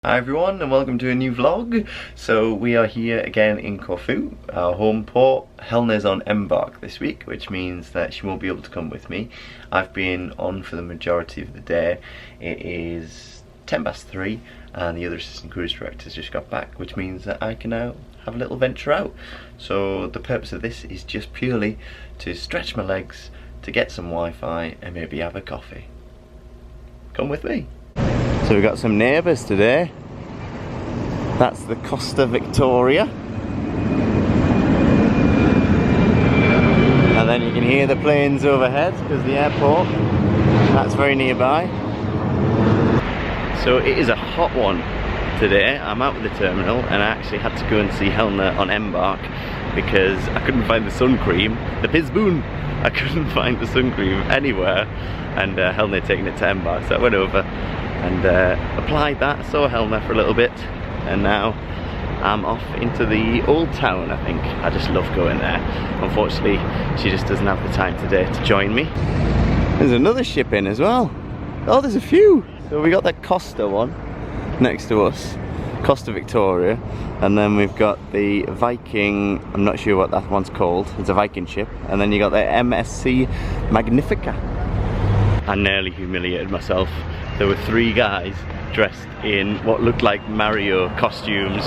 Hi everyone and welcome to a new vlog. So we are here again in Corfu, our home port. Helena's on embark this week, which means that she won't be able to come with me. I've been on for the majority of the day. It is 3:10 and the other assistant cruise director's just got back, which means that I can now have a little venture out. So the purpose of this is just purely to stretch my legs, to get some Wi-Fi and maybe have a coffee. Come with me. So we've got some neighbours today. That's the Costa Victoria. And then you can hear the planes overhead because the airport, that's very nearby. So it is a hot one today. I'm out of the terminal and I actually had to go and see Helena on embark because I couldn't find the sun cream, the Pizboon. I couldn't find the sun cream anywhere, and Helena had taken it to embark, so I went over and applied that. Saw Helena for a little bit, and now I'm off into the old town. I think I just love going there. Unfortunately, she just doesn't have the time today to join me. There's another ship in as well. Oh, there's a few. So we got that Costa one next to us, Costa Victoria, and then we've got the Viking, I'm not sure what that one's called, it's a Viking ship, and then you got the MSC Magnifica. I nearly humiliated myself. There were 3 guys dressed in what looked like Mario costumes.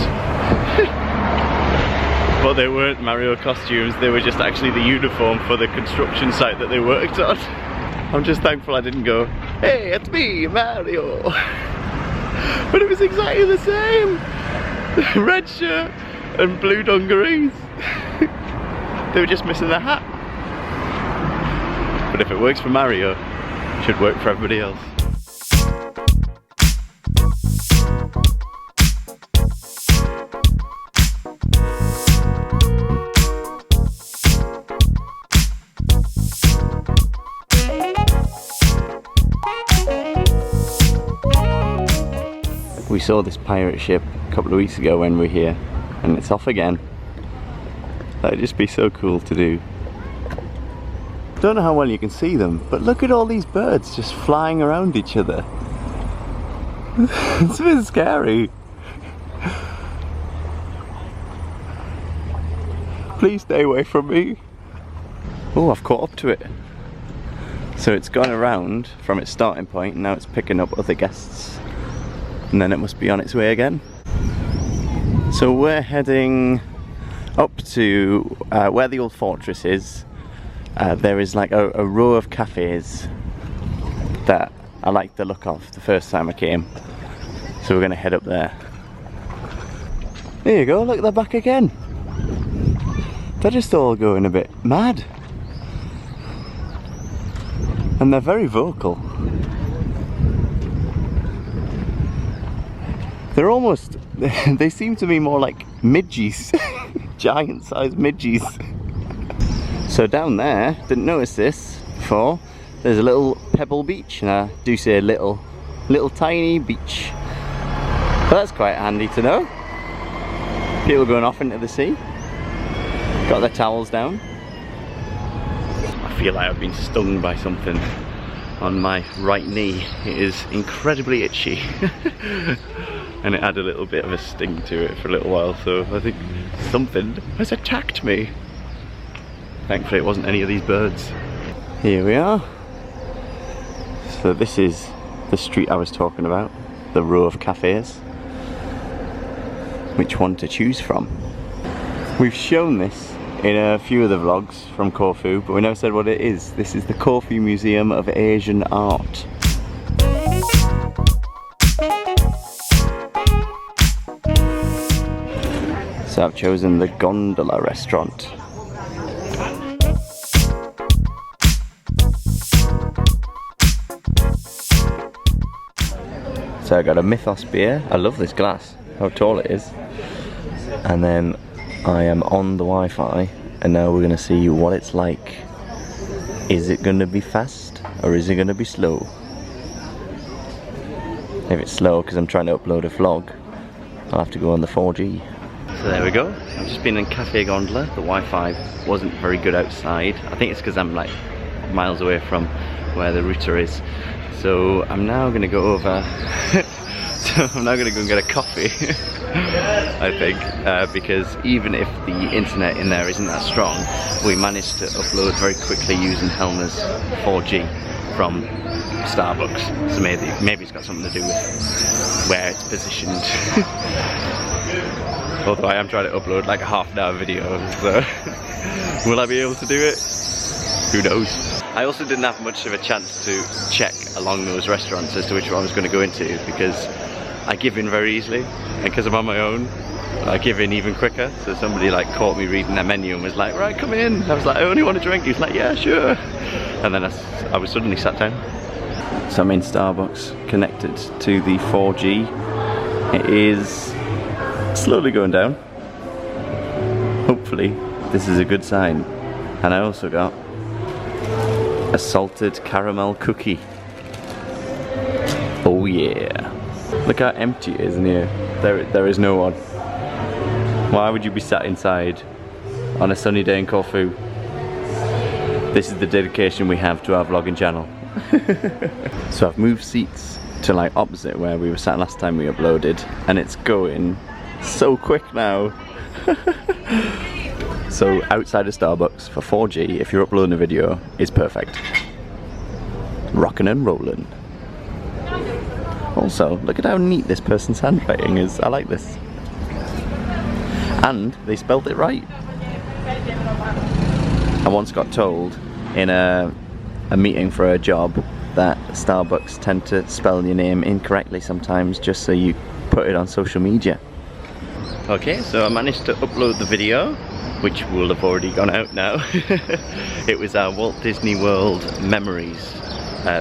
But they weren't Mario costumes, they were just actually the uniform for the construction site that they worked on. I'm just thankful I didn't go, "Hey, it's me, Mario." But it was exactly the same. Red shirt and blue dungarees. They were just missing the hat. But if it works for Mario, it should work for everybody else. We saw this pirate ship a couple of weeks ago when we were here, and it's off again. That'd just be so cool to do. Don't know how well you can see them, but look at all these birds just flying around each other. It's a bit scary. Please stay away from me. Oh, I've caught up to it. So it's gone around from its starting point, and now it's picking up other guests. And then it must be on its way again. So we're heading up to where the old fortress is. There is like a row of cafes that I liked the look of the first time I came. So we're going to head up there. There you go, look, they're back again. They're just all going a bit mad. And they're very vocal. They're almost, they seem to be more like midgies, giant sized midgies. So down there, didn't notice this before, there's a little pebble beach, and I do say little tiny beach. So that's quite handy to know. People going off into the sea, got their towels down. I feel like I've been stung by something on my right knee. It is incredibly itchy. And it had a little bit of a sting to it for a little while, so I think something has attacked me. Thankfully it wasn't any of these birds. Here we are. So this is the street I was talking about, the row of cafes. Which one to choose from? We've shown this in a few of the vlogs from Corfu, but we never said what it is. This is the Corfu Museum of Asian Art. So I've chosen the Gondola restaurant. So I got a Mythos beer. I love this glass, how tall it is. And then I am on the Wi-Fi, and now we're going to see what it's like. Is it going to be fast or is it going to be slow? If it's slow, because I'm trying to upload a vlog, I'll have to go on the 4G. So there we go. I've just been in Cafe Gondola. The Wi-Fi wasn't very good outside. I think it's because I'm like miles away from where the router is. So I'm now going to go over So I'm now going to go and get a coffee, I think, because even if the internet in there isn't that strong, we managed to upload very quickly using Helena's 4G from Starbucks. So maybe it's got something to do with where it's positioned. Although I am trying to upload like a half-an-hour video, so will I be able to do it? Who knows? I also didn't have much of a chance to check along those restaurants as to which one I was going to go into, because I give in very easily, and because I'm on my own, I give in even quicker. So somebody like caught me reading their menu and was like, right, come in. I was like, I only want a drink. He was like, yeah, sure. And then I was suddenly sat down. So I'm in Starbucks, connected to the 4G. It is slowly going down. Hopefully this is a good sign. And I also got a salted caramel cookie. Oh yeah. Look how empty it is in here. There is no one. Why would you be sat inside on a sunny day in Corfu? This is the dedication we have to our vlogging channel. So I've moved seats to like opposite where we were sat last time we uploaded, and it's going so quick now. So outside of Starbucks for 4G, if you're uploading a video, is perfect. Rockin' and rollin'. Also, look at how neat this person's handwriting is. I like this. And they spelled it right. I once got told in a meeting for a job that Starbucks tend to spell your name incorrectly sometimes, just so you put it on social media. Okay, so I managed to upload the video, which will have already gone out now. It was our Walt Disney World Memories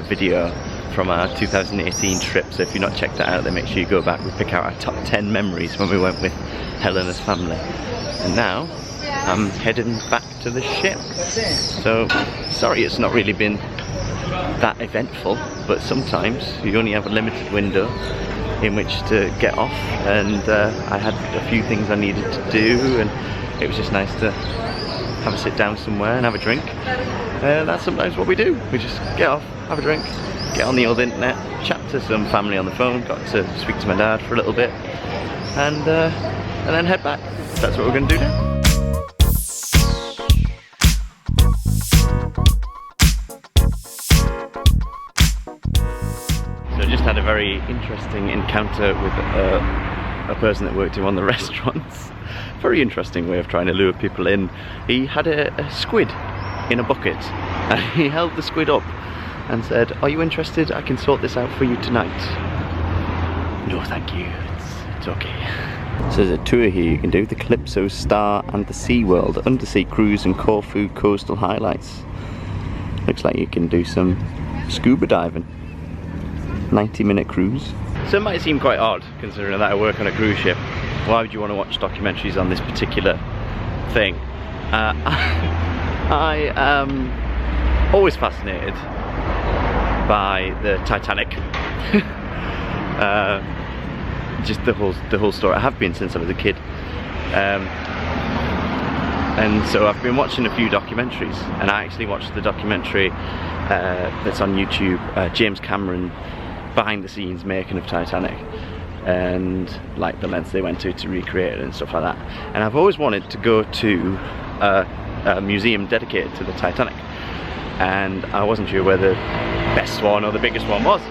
video from our 2018 trip, so if you've not checked that out, then make sure you go back. We pick out our top 10 memories when we went with Helena's family. And now I'm heading back to the ship. So sorry it's not really been that eventful, but sometimes you only have a limited window in which to get off, and I had a few things I needed to do, and it was just nice to have a sit down somewhere and have a drink. That's sometimes what we do. We just get off, have a drink, get on the old internet, chat to some family on the phone, got to speak to my dad for a little bit, and then head back. That's what we're going to do now. So I just had a very interesting encounter with a person that worked in one of the restaurants. Very interesting way of trying to lure people in. He had a squid in a bucket, and he held the squid up and said, "Are you interested? I can sort this out for you tonight." No thank you, it's okay. So there's a tour here you can do, the Calypso Star and the Sea World, undersea cruise and Corfu coastal highlights. Looks like you can do some scuba diving. 90-minute cruise. So it might seem quite odd, considering that I work on a cruise ship. Why would you want to watch documentaries on this particular thing? I am always fascinated by the Titanic. Just the whole story. I have been since I was a kid. And so I've been watching a few documentaries, and I actually watched the documentary that's on YouTube, James Cameron behind the scenes making of Titanic, and like the lengths they went to recreate it and stuff like that. And I've always wanted to go to a museum dedicated to the Titanic, and I wasn't sure where the best one or the biggest one was.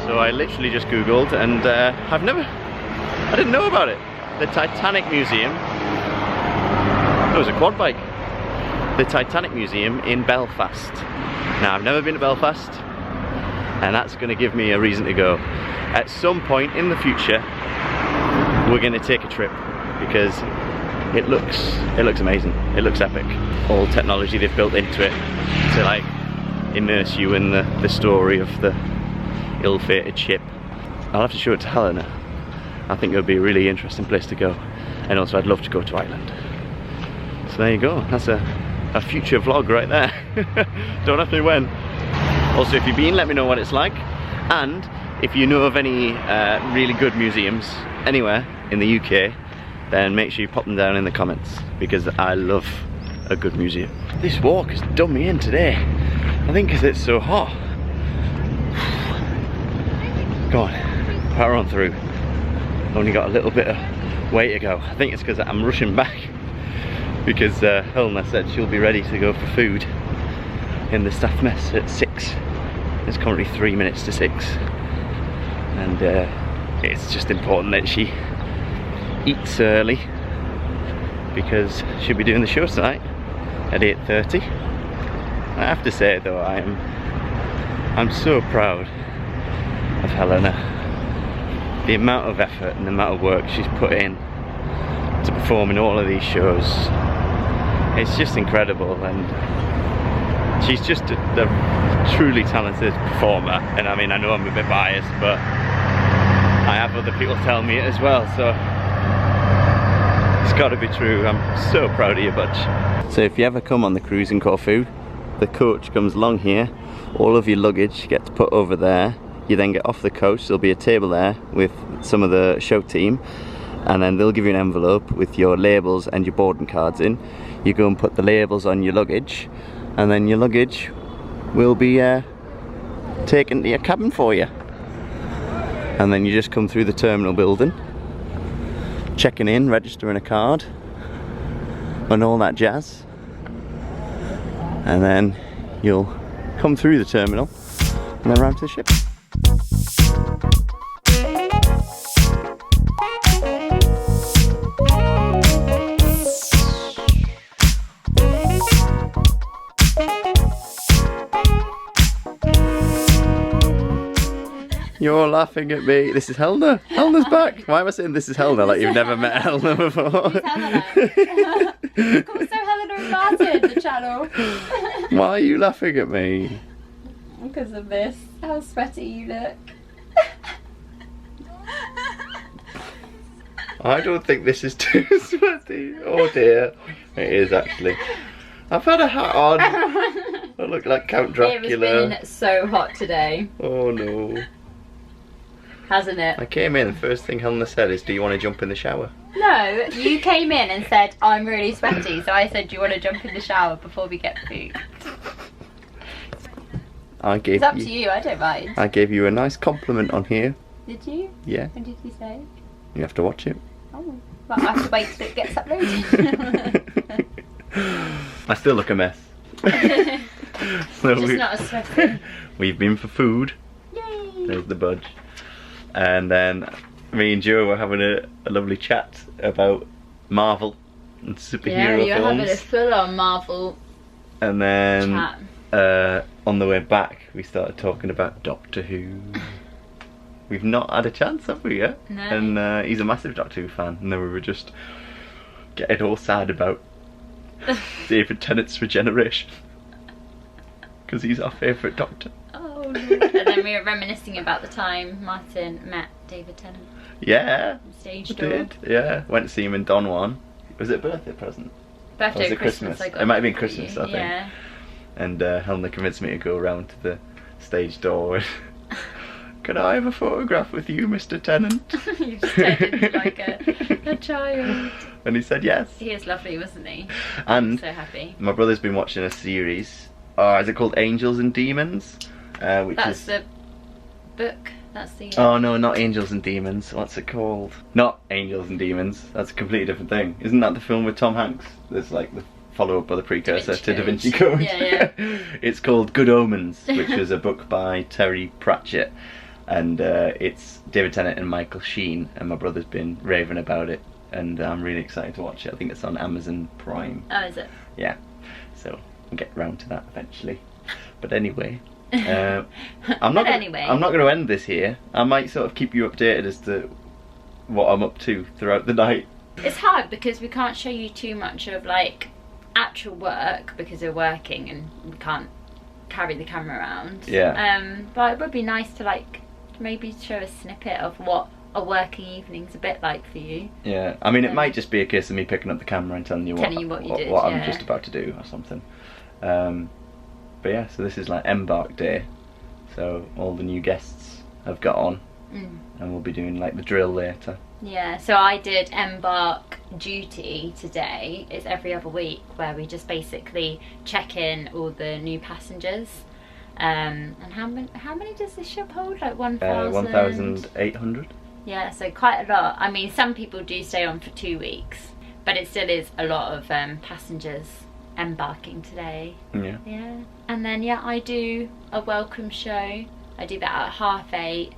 So I literally just googled, and I didn't know about it. The Titanic Museum, it was a quad bike. The Titanic Museum in Belfast. Now I've never been to Belfast, and that's going to give me a reason to go. At some point in the future, we're going to take a trip, because it looks amazing. It looks epic. All technology they've built into it to like immerse you in the story of the ill-fated ship. I'll have to show it to Helena. I think it would be a really interesting place to go, and also I'd love to go to Ireland. So there you go. That's a future vlog right there. Don't ask me when. Also, if you've been, let me know what it's like, and if you know of any really good museums anywhere in the UK, then make sure you pop them down in the comments, because I love a good museum. This walk has done me in today, I think because it's so hot. Go on, power on through. only got a little bit of way to go. I think it's because I'm rushing back because Helena said she'll be ready to go for food in the staff mess at 6. It's currently 3 minutes to 6, and it's just important that she eats early because she'll be doing the show tonight at 8:30. I have to say though, I'm so proud of Helena. The amount of effort and the amount of work she's put in to perform in all of these shows, it's just incredible, and she's just a truly talented performer. And I mean, I know I'm a bit biased, but I have other people tell me it as well, so it's got to be true. I'm so proud of you, Butch. So if you ever come on the cruise in Corfu, the coach comes along here, all of your luggage gets put over there, you then get off the coach, there'll be a table there with some of the show team, and then they'll give you an envelope with your labels and your boarding cards in. You go and put the labels on your luggage, and then your luggage will be taken to your cabin for you. And then you just come through the terminal building, checking in, registering a card, and all that jazz. And then you'll come through the terminal and then round to the ship. You're laughing at me. This is Helena. Helena's back. Why am I saying this is Helena like you've never met Helena before? It's Helena. Also Helena and Martyn, the channel. Why are you laughing at me? Because of this. How sweaty you look. I don't think this is too sweaty. Oh dear. It is actually. I've had a hat on. I look like Count Dracula. It has been so hot today. Oh no. Hasn't it? I came in, the first thing Helena said is, do you want to jump in the shower? No, you came in and said, I'm really sweaty, so I said, do you want to jump in the shower before we get food? It's up to you, I don't mind. I gave you a nice compliment on here. Did you? Yeah. What did you say? You have to watch it. Oh, well, I have to wait till it gets uploaded. I still look a mess. So just not as sweaty. We've been for food. Yay! There's the Budge. And then me and Joe were having a lovely chat about Marvel and superhero you're films. having a full-on Marvel And then chat. On the way back we started talking about Doctor Who. We've not had a chance, have we yet? No. And he's a massive Doctor Who fan, and then we were just getting all sad about David Tennant's regeneration. Because he's our favourite Doctor. Oh no. And then we were reminiscing about the time Martyn met David Tennant. Yeah. Stage I door. did. Yeah. Went to see him in Don Juan. Was it a birthday present? Birthday Or was or it Christmas. I got It might have been for Christmas, you. I think. Yeah. And Helena convinced me to go around to the stage door and can I have a photograph with you, Mr. Tennant? You just turned into like a child. And he said yes. He is lovely, wasn't he? And So happy. my brother's been watching a series. Is it called Angels and Demons? Which That's is the book. That's the. Oh no, not Angels and Demons. What's it called? Not Angels and Demons. That's a completely different thing. Isn't that the film with Tom Hanks? There's like the follow-up or the precursor to Da Vinci Code. Yeah. It's called Good Omens, which is a book by Terry Pratchett, and it's David Tennant and Michael Sheen. And my brother's been raving about it, and I'm really excited to watch it. I think it's on Amazon Prime. Oh, is it? Yeah. So we'll get round to that eventually. But anyway. I'm not going to end this here. I might sort of keep you updated as to what I'm up to throughout the night. It's hard because we can't show you too much of like actual work because we're working and we can't carry the camera around. Yeah. But it would be nice to like maybe show a snippet of what a working evening's a bit like for you. Yeah. I mean, it might just be a case of me picking up the camera and telling you what I'm just about to do or something. But yeah, so this is like Embark Day, so all the new guests have got on, and we'll be doing like the drill later. Yeah, so I did Embark duty today. It's every other week where we just basically check in all the new passengers. And how many does this ship hold? Like 1,000? 1,800. Yeah, so quite a lot. I mean, some people do stay on for 2 weeks, but it still is a lot of passengers embarking today. Yeah. Yeah. And then, yeah, I do a welcome show. I do that at 8:30.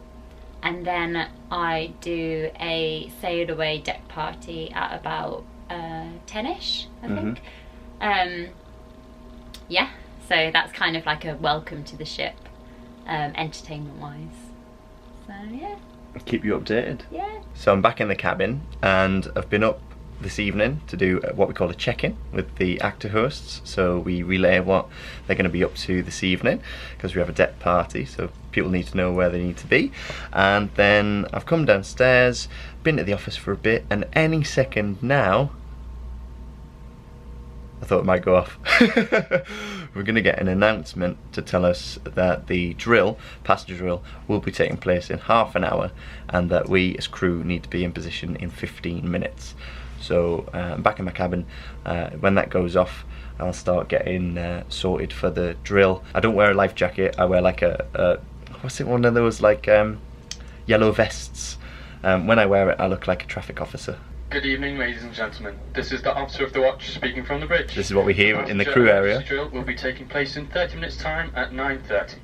And then I do a sail away deck party at about 10ish, I think. Yeah, so that's kind of like a welcome to the ship, entertainment wise. So yeah. Keep you updated. Yeah. So I'm back in the cabin and I've been up this evening to do what we call a check-in with the actor hosts. So we relay what they're going to be up to this evening because we have a deck party, so people need to know where they need to be. And then I've come downstairs, been to the office for a bit, and any second now I thought it might go off. We're going to get an announcement to tell us that the drill, passenger drill, will be taking place in half an hour and that we as crew need to be in position in 15 minutes. So I'm back in my cabin. When that goes off, I'll start getting sorted for the drill. I don't wear a life jacket. I wear like a what's it, one of those like yellow vests. When I wear it, I look like a traffic officer. Good evening, ladies and gentlemen. This is the officer of the watch speaking from the bridge. This is what we hear in the crew area. The drill will be taking place in 30 minutes time at 9:30.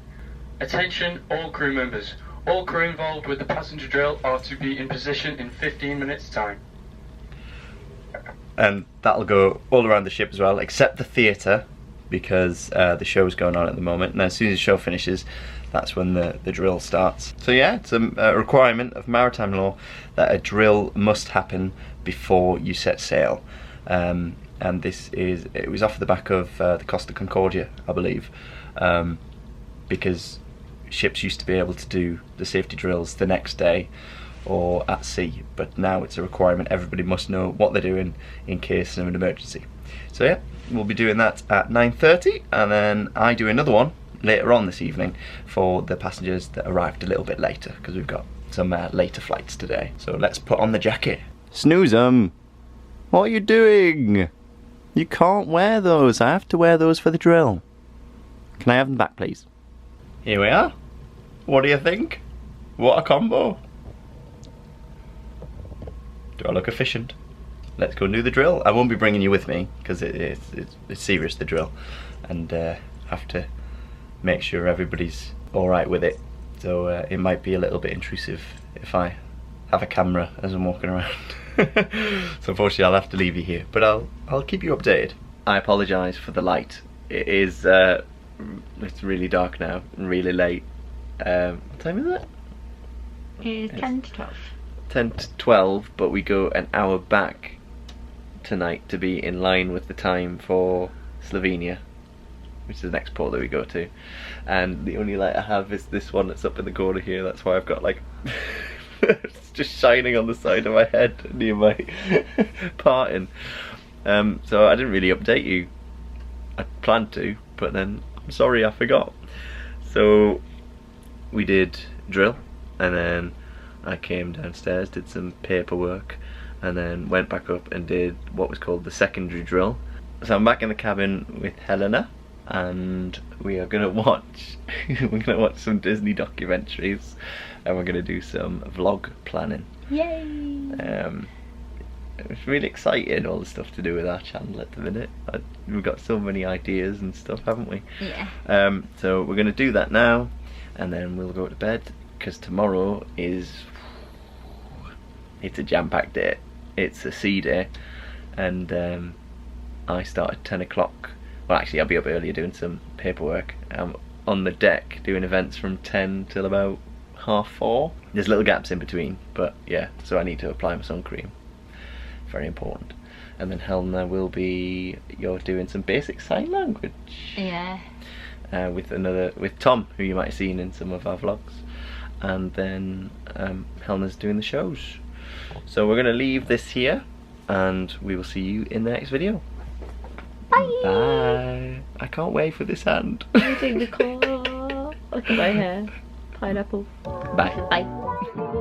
Attention all crew members. All crew involved with the passenger drill are to be in position in 15 minutes time. And that'll go all around the ship as well, except the theatre, because the show's going on at the moment. And as soon as the show finishes, that's when the drill starts. So yeah, it's a requirement of maritime law that a drill must happen before you set sail. And it was off the back of the Costa Concordia, I believe, because ships used to be able to do the safety drills the next day or at sea, but now it's a requirement. Everybody must know what they're doing in case of an emergency. So yeah, we'll be doing that at 9:30, and then I do another one later on this evening for the passengers that arrived a little bit later, because we've got some later flights today. So let's put on the jacket. Snooze 'em! What are you doing? You can't wear those. I have to wear those for the drill. Can I have them back, please? Here we are. What do you think? What a combo. Do I look efficient? Let's go and do the drill. I won't be bringing you with me because it's serious, the drill, and have to make sure everybody's alright with it. So it might be a little bit intrusive if I have a camera as I'm walking around. So unfortunately I'll have to leave you here, but I'll keep you updated. I apologise for the light. It is it's really dark now and really late. What time is it? It's 10 to 12. 10 to 12, but we go an hour back tonight to be in line with the time for Slovenia, which is the next port that we go to. And the only light I have is this one that's up in the corner here. That's why I've got like it's just shining on the side of my head near my parting. So I didn't really update you. I planned to, but then I'm sorry I forgot. So we did drill, and then I came downstairs, did some paperwork, and then went back up and did what was called the secondary drill. So I'm back in the cabin with Helena, and we are gonna watch some Disney documentaries, and we're gonna do some vlog planning. Yay! It's really exciting, all the stuff to do with our channel at the minute. We've got so many ideas and stuff, haven't we? Yeah. So we're gonna do that now, and then we'll go to bed, because tomorrow it's a jam-packed day. It's a sea day, and I start at 10 o'clock. Well, actually I'll be up earlier doing some paperwork. I'm on the deck doing events from 10 till about 4:30. There's little gaps in between, but yeah, so I need to apply my sun cream. Very important. And then Helena will be, you're doing some basic sign language. Yeah. With Tom, who you might have seen in some of our vlogs. And then Helena's doing the shows. So we're going to leave this here, and we will see you in the next video. Bye! Bye! I can't wait for this hand. I'm doing the car. Look at my hair. Pineapple. Bye. Bye.